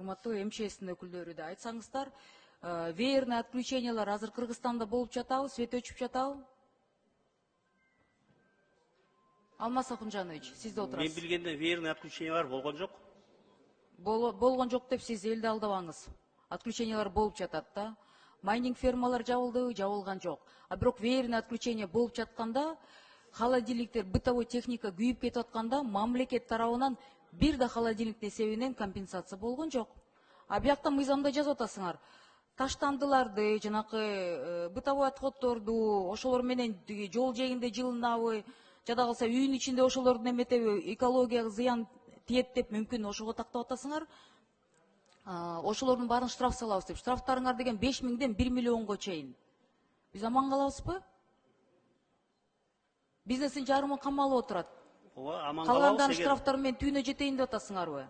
урматтуу МЧСтин өкүлдөрү да айтсаңыздар, веерный отключениялар азыр Кыргызстанда болуп жатабы, свет өчүп жатабы? Алмаз Акунжанович, сиз да отурасыз. Мен билгенде веерный отключениялар болгон жок. Болгон жок деп сиз элди алдабаңыз. Отключениялар болуп жатат да. Майнинг фермалар жабылды, жабылган жок. А бирок веерный отключение болуп жатканда, холодильниктер, бытовой техника күйүп кетип атканда, мамлекет тарабынан бир да холодильниктин эсебинен компенсация болгон жок. А биякта мыйзамда жазып атасыңар. Таштандыларды, жанакы бытовой отходдорду, ошолор менен жол жээгинде жылынабы, жада калса үйүн ичинде ошолорду эметеби, экологияга зыян тиет деп мүмкүн ошого тактап атасыңар. Ошолордун баарын штраф салабыз деп. Штрафтарыңар деген 5000ден 1 миллионго чейин. Биз аман калабызбы? Бизнестин жарымы камалып отурат. Ооба, аман Калгандарын калабыз. штрафтар менен түйүнө жетейин деп атасыңарбы?